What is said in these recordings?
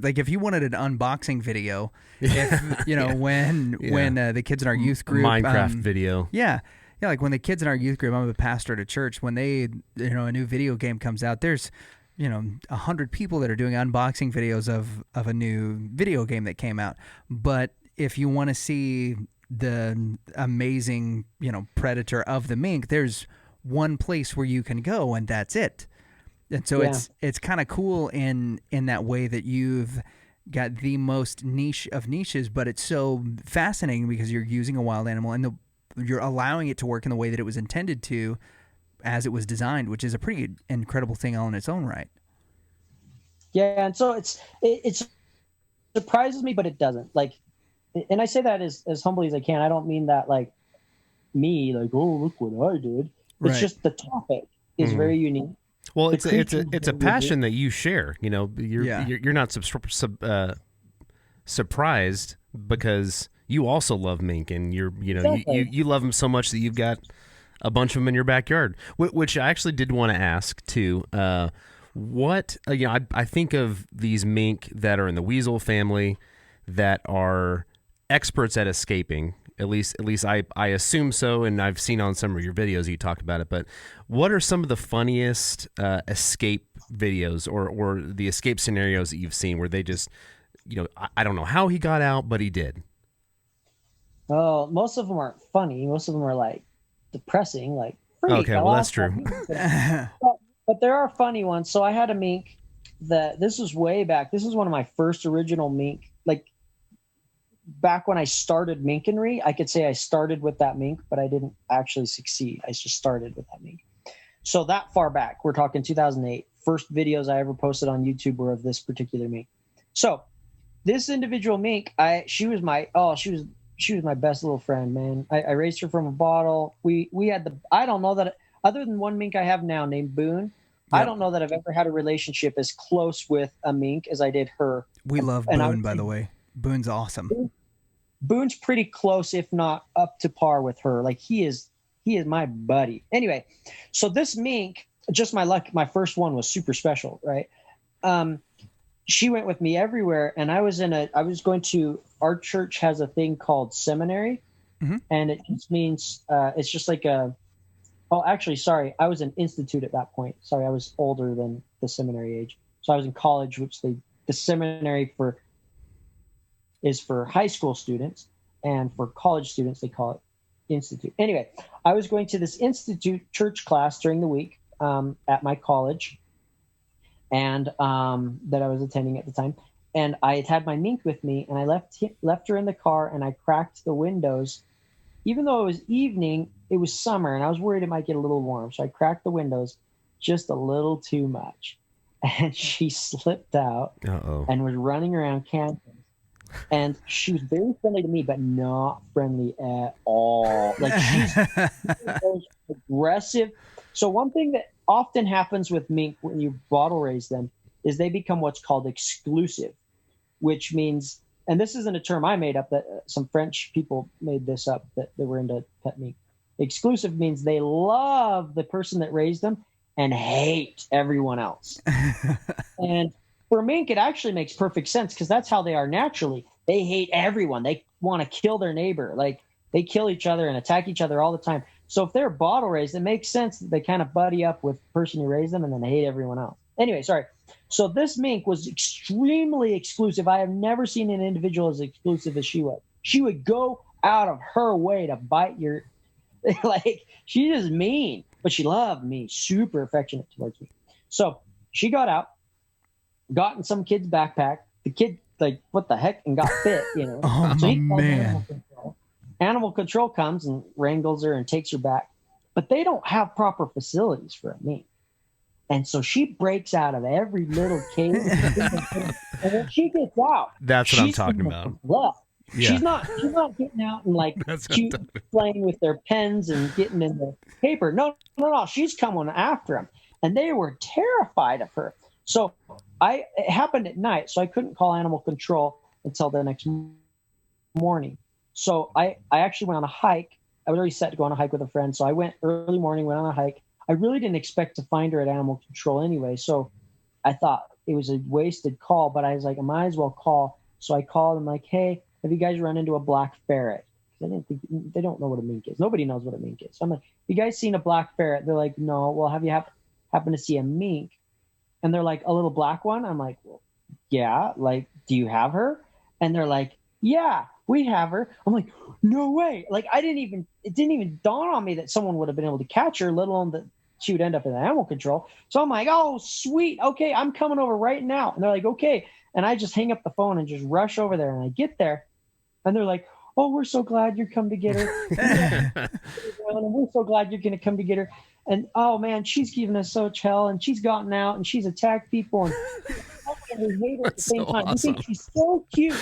like if you wanted an unboxing video, if when the kids in our youth group Minecraft video. Yeah, like when the kids in our youth group, I'm a pastor at a church, when they, a new video game comes out, there's 100 people that are doing unboxing videos of a new video game that came out. But if you want to see the amazing, predator of the mink, there's one place where you can go, and that's it. And so it's kind of cool in that way that you've got the most niche of niches, but it's so fascinating because you're using a wild animal and you're allowing it to work in the way that it was intended to, as it was designed, which is a pretty incredible thing all in its own right. Yeah, and so it surprises me, but it doesn't. Like, and I say that as humbly as I can. I don't mean that like me, like, oh, look what I did. It's just the topic is very unique. Well, it's a passion that you share. You're not surprised because you also love mink, and you love them so much that you've got a bunch of them in your backyard. Which I actually did want to ask too. I think of these mink that are in the weasel family that are experts at escaping. At least I assume so, and I've seen on some of your videos you talked about it. But what are some of the funniest escape videos or the escape scenarios that you've seen where they just, I don't know how he got out, but he did? Oh, most of them aren't funny. Most of them are like depressing, like freak. Okay, well that's true. But there are funny ones. So I had a mink that this was way back. This is one of my first original mink. Like back when I started Minkenry, I could say I started with that mink, but I didn't actually succeed. I just started with that mink. So that far back, we're talking 2008. First videos I ever posted on YouTube were of this particular mink. So this individual mink, she was my best little friend, man. I raised her from a bottle. We had I don't know that other than one mink I have now named Boone. Yep. I don't know that I've ever had a relationship as close with a mink as I did her. We love Boone, by the way. Boone's awesome. Boone's pretty close, if not up to par with her. Like he is my buddy. Anyway, so this mink, just my luck, my first one was super special, right? She went with me everywhere, and I was going to, our church has a thing called seminary, and it just means it's just like I was in institute at that point. Sorry, I was older than the seminary age. So I was in college, which the seminary is for high school students, and for college students, they call it institute. Anyway, I was going to this institute church class during the week at my college, and that I was attending at the time. And I had my mink with me, and I left her in the car, and I cracked the windows. Even though it was evening, it was summer, and I was worried it might get a little warm. So I cracked the windows just a little too much. And she slipped out and was running around camping. And she was very friendly to me, but not friendly at all. Like she's aggressive. So one thing that often happens with mink when you bottle raise them is they become what's called exclusive, which means, and this isn't a term I made up, that some French people made this up that they were into pet mink. Exclusive means they love the person that raised them and hate everyone else. And for mink, it actually makes perfect sense because that's how they are naturally. They hate everyone. They want to kill their neighbor. Like they kill each other and attack each other all the time. So if they're bottle raised, it makes sense that they kind of buddy up with the person who raised them and then hate everyone else. Anyway, sorry. So this mink was extremely exclusive. I have never seen an individual as exclusive as she was. She would go out of her way to bite your, like she's just mean, but she loved me, super affectionate towards me. So she got out, got in some kid's backpack. The kid, like, what the heck, and got bit, Oh, so man. Animal control comes and wrangles her and takes her back. But they don't have proper facilities for a mink. And so she breaks out of every little cave. And when she gets out, that's what I'm talking about. Yeah. She's not getting out and like playing with their pens and getting in the paper. No. She's coming after them. And they were terrified of her. So it happened at night, so I couldn't call animal control until the next morning. So I actually went on a hike. I was already set to go on a hike with a friend. So I went early morning, went on a hike. I really didn't expect to find her at animal control anyway. So I thought, it was a wasted call, but I was like, I might as well call. So I called. I'm like, hey, have you guys run into a black ferret? I didn't think they don't know what a mink is. Nobody knows what a mink is. So I'm like, you guys seen a black ferret? They're like, no. Well, have you happen to see a mink? And they're like, a little black one? I'm like, well, yeah. Like, do you have her? And they're like, yeah, we have her. I'm like, no way. Like, it didn't even dawn on me that someone would have been able to catch her, let alone that she would end up in animal control. So I'm like, oh, sweet. Okay, I'm coming over right now. And they're like, okay. And I just hang up the phone and just rush over there. And I get there and they're like, oh, we're so glad you're come to get her. And we're so glad you're going to come to get her. And oh man, she's giving us such hell, and she's gotten out and she's attacked people, and we hate her at the same time. We think she's so cute.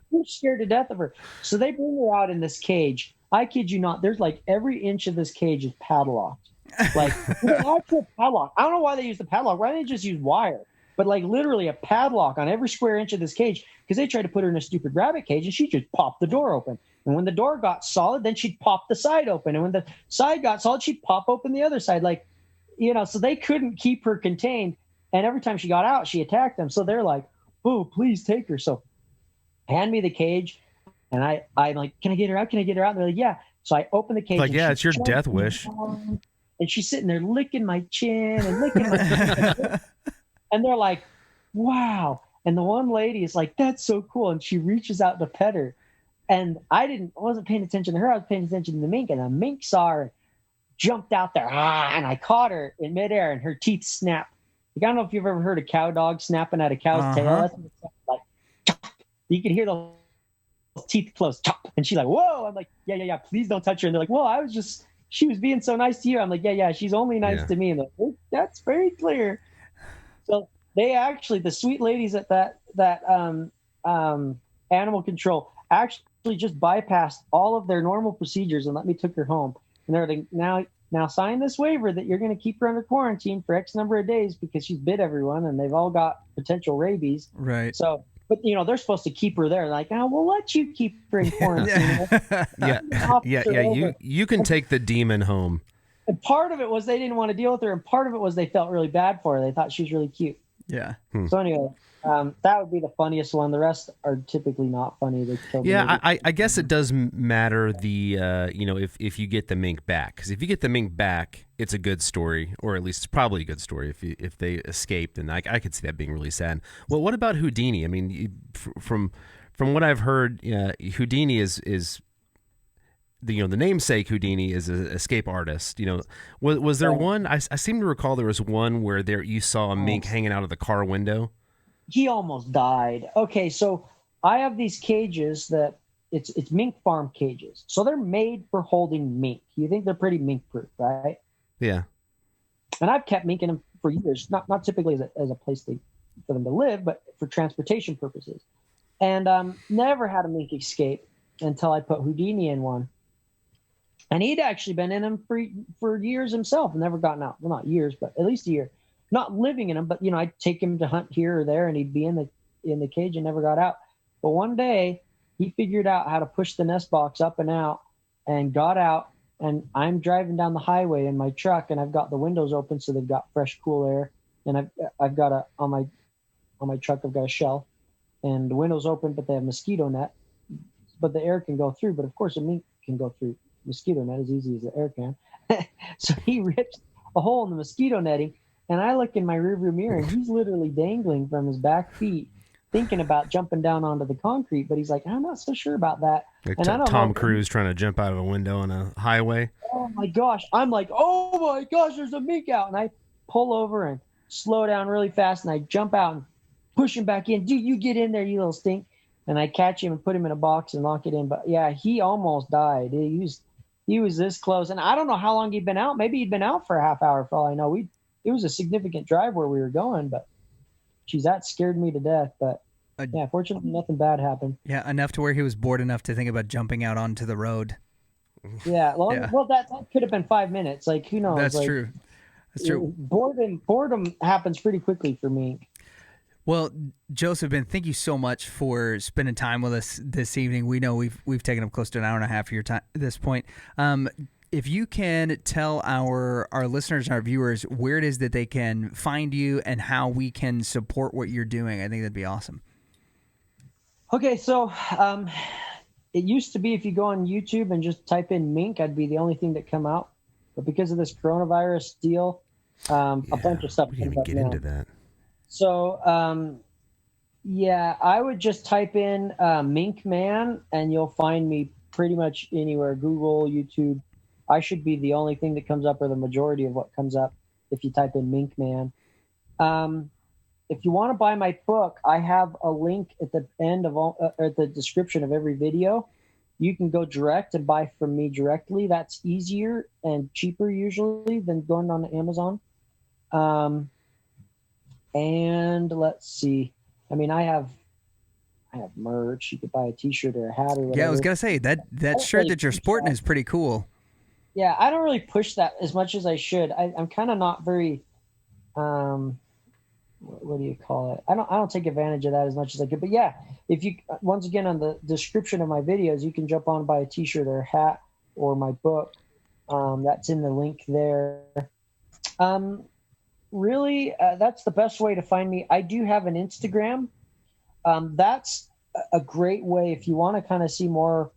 We're scared to death of her. So they bring her out in this cage. I kid you not. There's like every inch of this cage is padlocked. Like an actual padlock. I don't know why they use the padlock. Why don't they just use wire? But like literally a padlock on every square inch of this cage, because they tried to put her in a stupid rabbit cage and she just popped the door open. And when the door got solid, then she'd pop the side open. And when the side got solid, she'd pop open the other side. Like, so they couldn't keep her contained. And every time she got out, she attacked them. So they're like, oh, please take her. So hand me the cage. And I'm like, can I get her out? Can I get her out? And they're like, yeah. So I open the cage. Like, yeah, it's your death wish. And she's sitting there licking my chin and licking my chin. And they're like, wow. And the one lady is like, that's so cool. And she reaches out to pet her. And I wasn't paying attention to her. I was paying attention to the mink. And the mink saw her, jumped out there. And I caught her in midair and her teeth snapped. Like, I don't know if you've ever heard a cow dog snapping at a cow's tail. That's what it sounds like. Chop. You can hear the teeth close. Chop. And she's like, whoa. I'm like, yeah. Please don't touch her. And they're like, well, she was being so nice to you. I'm like, yeah. She's only nice to me. And they're like, oh, that's very clear. So they actually, the sweet ladies at that animal control actually just bypassed all of their normal procedures and let me took her home. And they're like, now sign this waiver that you're going to keep her under quarantine for X number of days because she's bit everyone and they've all got potential rabies. Right. So, but they're supposed to keep her there. Like, oh, we'll let you keep her in quarantine. Yeah. You can take the demon home. And part of it was they didn't want to deal with her, and part of it was they felt really bad for her. They thought she was really cute. Yeah. So anyway, that would be the funniest one. The rest are typically not funny. They killed I guess it does matter if you get the mink back, because if you get the mink back, it's a good story, or at least it's probably a good story. If they escaped, and I could see that being really sad. Well, what about Houdini? I mean, from what I've heard, Houdini is the namesake Houdini is an escape artist. Was there one? I seem to recall there was one where you saw a mink hanging out of the car window. He almost died. Okay, so I have these cages that it's mink farm cages. So they're made for holding mink. You think they're pretty mink proof, right? Yeah. And I've kept mink in them for years, not typically as a place for them to live, but for transportation purposes. And never had a mink escape until I put Houdini in one. And he'd actually been in them for years himself and never gotten out. Well, not years, but at least a year. Not living in them, but I'd take him to hunt here or there, and he'd be in the cage and never got out. But one day, he figured out how to push the nest box up and out, and got out. And I'm driving down the highway in my truck, and I've got the windows open so they've got fresh, cool air. And I've got on my truck I've got a shelf, and the windows open, but they have mosquito net, but the air can go through. But of course, a mink can go through mosquito net as easy as the air can. So he rips a hole in the mosquito netting. And I look in my rearview mirror, and he's literally dangling from his back feet, thinking about jumping down onto the concrete. But he's like, I'm not so sure about that. Like and I don't Tom know. Cruise trying to jump out of a window on a highway. Oh my gosh! I'm like, oh my gosh, there's a mink out, and I pull over and slow down really fast, and I jump out and push him back in. Dude, you get in there, you little stink! And I catch him and put him in a box and lock it in. But yeah, he almost died. He was this close, and I don't know how long he'd been out. Maybe he'd been out for a half hour for all I know. It was a significant drive where we were going, but geez, that scared me to death. But yeah, fortunately, nothing bad happened. Yeah, enough to where he was bored enough to think about jumping out onto the road. Yeah, well, that could have been 5 minutes. Like, who knows? That's true. That's true. Boredom happens pretty quickly for me. Well, Joseph, Ben, thank you so much for spending time with us this evening. We know we've taken up close to an hour and a half of your time at this point. if you can tell our listeners and our viewers where it is that they can find you and how we can support what you're doing, I think that'd be awesome. Okay, so it used to be if you go on YouTube and just type in Mink, I'd be the only thing that come out. But because of this coronavirus deal, a bunch of stuff we didn't comes even up get now. into that. So, yeah, I would just type in Mink Man, and you'll find me pretty much anywhere. Google, YouTube. I should be the only thing that comes up, or the majority of what comes up, if you type in Mink Man. If you want to buy my book, I have a link at the end of at the description of every video. You can go direct and buy from me directly. That's easier and cheaper usually than going on Amazon. And let's see. I mean, I have merch. You could buy a T-shirt or a hat or whatever. Yeah, I was gonna say that shirt that you're sporting is pretty cool. Yeah, I don't really push that as much as I should. I'm kind of not very. What do you call it? I don't take advantage of that as much as I could. But yeah, if you, once again, on the description of my videos, you can jump on and buy a T-shirt or a hat or my book. That's in the link there. Really, that's the best way to find me. I do have an Instagram. That's a great way if you want to kind of see more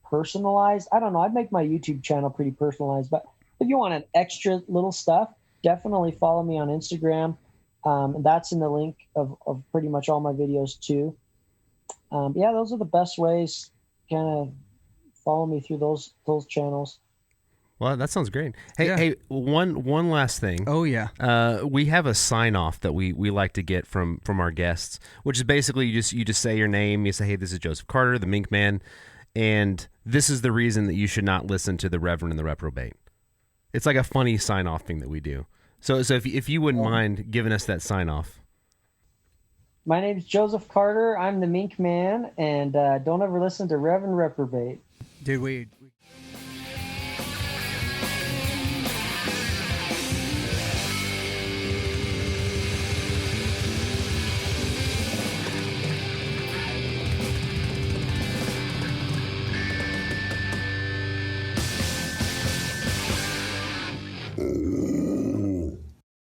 personalized. I don't know. I'd make my YouTube channel pretty personalized, but if you want an extra little stuff, definitely follow me on Instagram. That's in the link of pretty much all my videos too. Yeah, those are the best ways. Kind of follow me through those channels. Well, that sounds great. Hey, Yeah. hey, one last thing. Oh yeah. We have a sign off that we like to get from our guests, which is basically you just say your name. You say, hey, this is Joseph Carter, the Mink Man, and this is the reason that you should not listen to the Reverend and the Reprobate. It's like a funny sign off thing that we do. So if you wouldn't mind giving us that sign off. My name's Joseph Carter. I'm the Mink Man, and don't ever listen to Rev and Reprobate. Dude, we